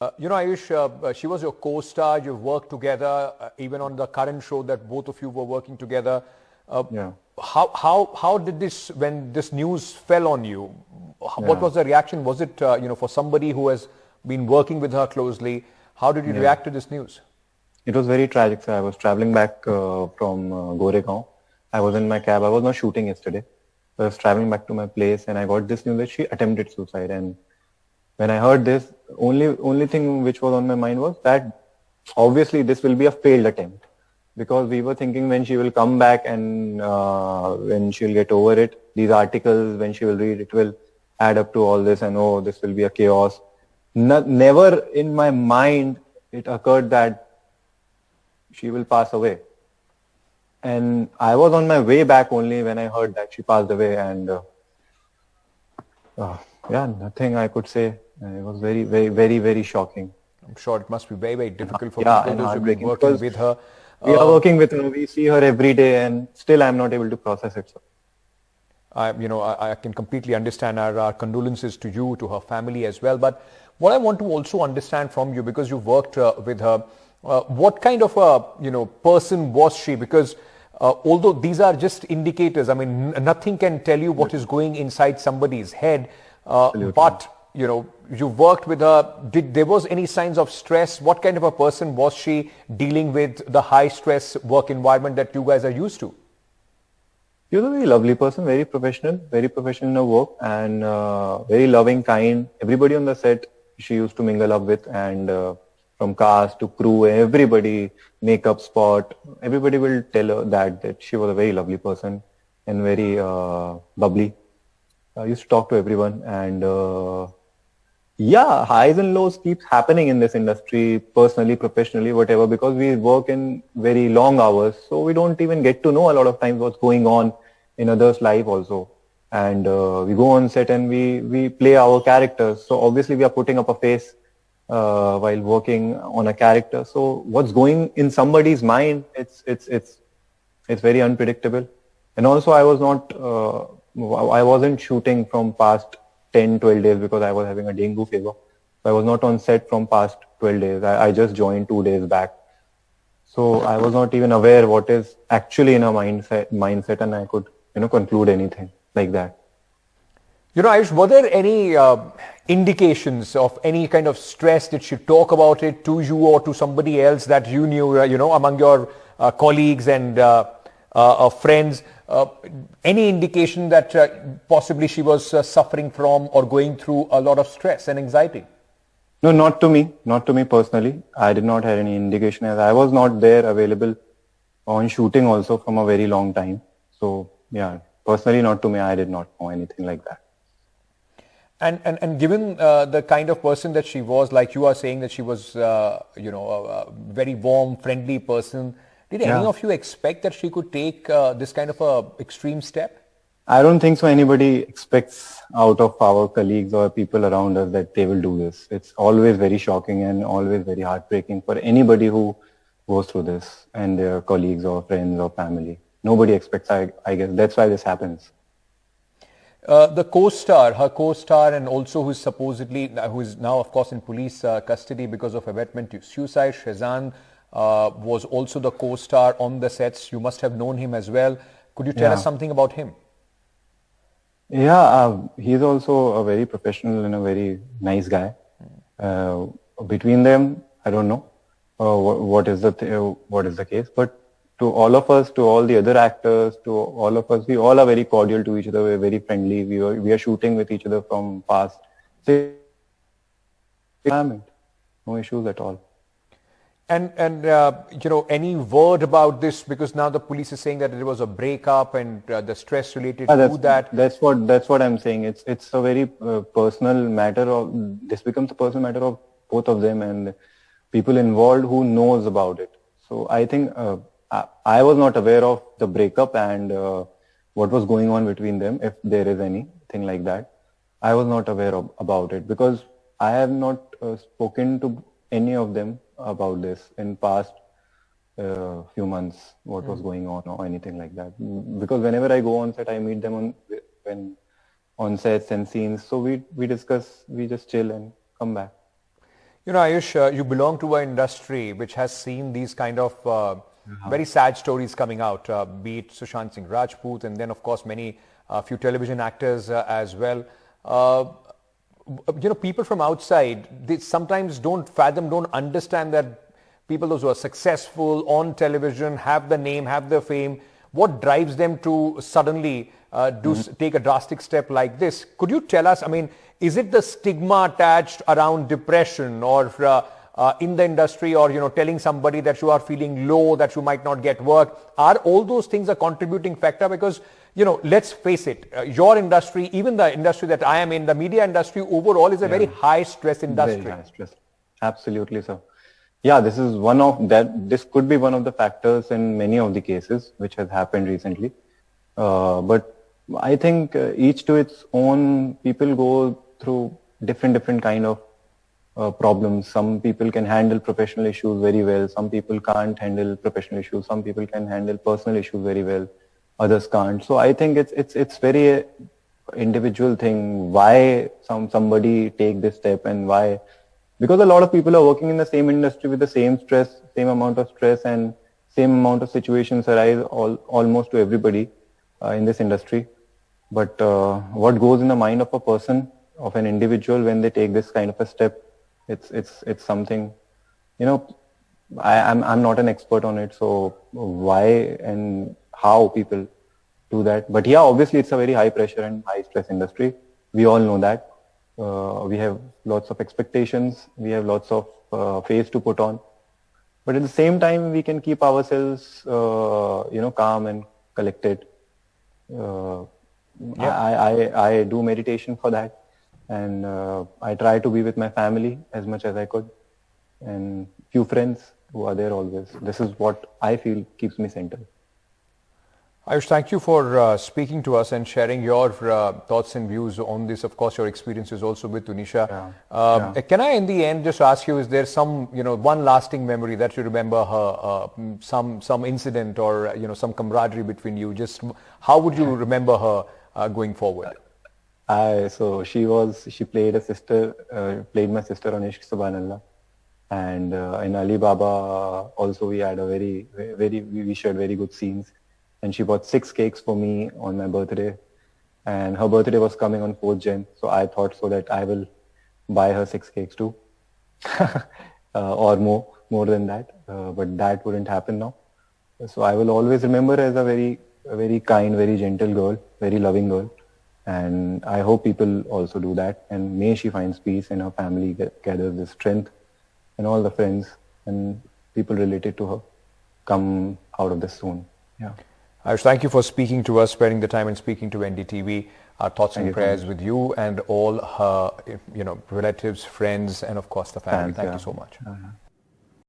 Ayush, she was your co-star. You've worked together, even on the current show that both of you were working together. Uh, Yeah, how did this, when this news fell on you, what yeah, was the reaction? Was it, for somebody who has been working with her closely, how did you yeah. react to this news? It was very tragic. So I was traveling back from Goregaon. I was in my cab. I was not shooting yesterday. So I was traveling back to my place, and I got this news that she attempted suicide. And when I heard this, only thing which was on my mind was that obviously this will be a failed attempt, because we were thinking when she will come back and when she'll get over it, these articles, when she will read, it will add up to all this, and oh, this will be a chaos. Never in my mind it occurred that she will pass away. And I was on my way back only when I heard that she passed away, and uh, yeah, nothing I could say. It was very, very, very, very shocking. I'm sure it must be very, very difficult for Yeah, people, and those who've been heartbreaking, working because with her. we are Uh, working with her. We see her every day, and still I'm not able to process it. So, I can completely understand our condolences to you, to her family as well. But what I want to also understand from you, because you've worked with her, what kind of a person was she? Because although these are just indicators, I mean, nothing can tell you what is going inside somebody's head. absolutely. But you worked with her. Did there was any signs of stress? What kind of a person was she dealing with the high stress work environment that you guys are used to? She was a very lovely person, very professional in her work, and very loving, kind. Everybody on the set she used to mingle up with, and from cast to crew, everybody, makeup spot, everybody will tell her that she was a very lovely person and very bubbly. I used to talk to everyone, and yeah, highs and lows keeps happening in this industry, personally, professionally, whatever, because we work in very long hours, so we don't even get to know a lot of times what's going on in others' life also. And we go on set and we play our characters. So obviously we are putting up a face while working on a character. So what's going in somebody's mind, it's very unpredictable. And also I wasn't shooting from past 10, 12 days because I was having a dengue fever. So I was not on set from past 12 days. I just joined 2 days back. So I was not even aware what is actually in her mindset, and I could, conclude anything like that. Ayush, were there any indications of any kind of stress? Did she talk about it to you or to somebody else that you knew, among your colleagues and friends? Any indication that possibly she was suffering from or going through a lot of stress and anxiety? No, not to me personally. I did not have any indication, as I was not there available on shooting also from a very long time. So yeah, personally, not to me. I did not know anything like that. And given the kind of person that she was, like you are saying that she was, a very warm, friendly person, did any Yeah. of you expect that she could take this kind of a extreme step? I don't think so anybody expects out of our colleagues or people around us that they will do this. It's always very shocking and always very heartbreaking for anybody who goes through this, and their colleagues or friends or family. Nobody expects, I guess. That's why this happens. The co-star, her co-star, and also who is now, of course, in police custody because of abetment to suicide, Sheezan, was also the co-star on the sets. You must have known him as well. Could you tell us Yeah. something about him? Yeah, he's also a very professional and a very nice guy. Between them, I don't know what is the case, but to all of us, to all the other actors, to all of us, we all are very cordial to each other. We're very friendly. We are shooting with each other from past. So, no issues at all. And any word about this? Because now the police is saying that there was a breakup and the stress related to that. That's what I'm saying. It's a very personal matter of, this becomes a personal matter of both of them and people involved who knows about it. So I think I was not aware of the breakup and what was going on between them, if there is anything like that. I was not aware about it because I have not spoken to any of them about this in past few months, what was going on or anything like that. Because whenever I go on set, I meet them on sets and scenes. So we discuss, we just chill and come back. You know, Ayush, you belong to an industry which has seen these kind of very sad stories coming out, be it Sushant Singh Rajput, and then, of course, many few television actors as well. You know, people from outside, they sometimes don't fathom, don't understand that people those who are successful on television, have the name, have the fame, what drives them to suddenly take a drastic step like this? Could you tell us, I mean, is it the stigma attached around depression or in the industry, or, you know, telling somebody that you are feeling low, that you might not get work? Are all those things a contributing factor? Because, you know, let's face it, your industry, even the industry that I am in, the media industry overall is a very high stress industry. Very high stress. Absolutely, sir. Yeah, this is one of that. This could be one of the factors in many of the cases which has happened recently. But I think each to its own. People go through different kind of problems. Some people can handle professional issues very well. Some people can't handle professional issues. Some people can handle personal issues very well. Others can't. So I think it's very individual thing. Why somebody take this step, and why? Because a lot of people are working in the same industry with the same stress, same amount of stress, and same amount of situations arise almost to everybody in this industry. But what goes in the mind of a person, of an individual, when they take this kind of a step, it's something, you know, I'm not an expert on it, so why and how people do that. But yeah, obviously it's a very high pressure and high stress industry. We all know that. We have lots of expectations. We have lots of face to put on. But at the same time, we can keep ourselves, you know, calm and collected. I do meditation for that, and I try to be with my family as much as I could, and few friends who are there always. This is what I feel keeps me centered. Ayush, thank you for speaking to us and sharing your thoughts and views on this. Of course, your experiences also with Tunisha. Can I, in the end, just ask you, is there some, you know, one lasting memory that you remember her, some incident, or, you know, some camaraderie between you? Just how would you remember her going forward? So she played my sister on Ishq Subhanallah, and in Ali Baba also we had a we shared very good scenes. And she bought 6 cakes for me on my birthday, and her birthday was coming on 4th Jan. So I thought so that I will buy her 6 cakes too, or more than that. But that wouldn't happen now. So I will always remember her as a very kind, very gentle girl, very loving girl. And I hope people also do that. And may she finds peace, and her family gathers the strength, and all the friends and people related to her come out of this soon. Yeah. Ayush, thank you for speaking to us, spending the time and speaking to NDTV. Our thoughts and prayers with you and all her, you know, relatives, friends, and of course the family. Thank you so much.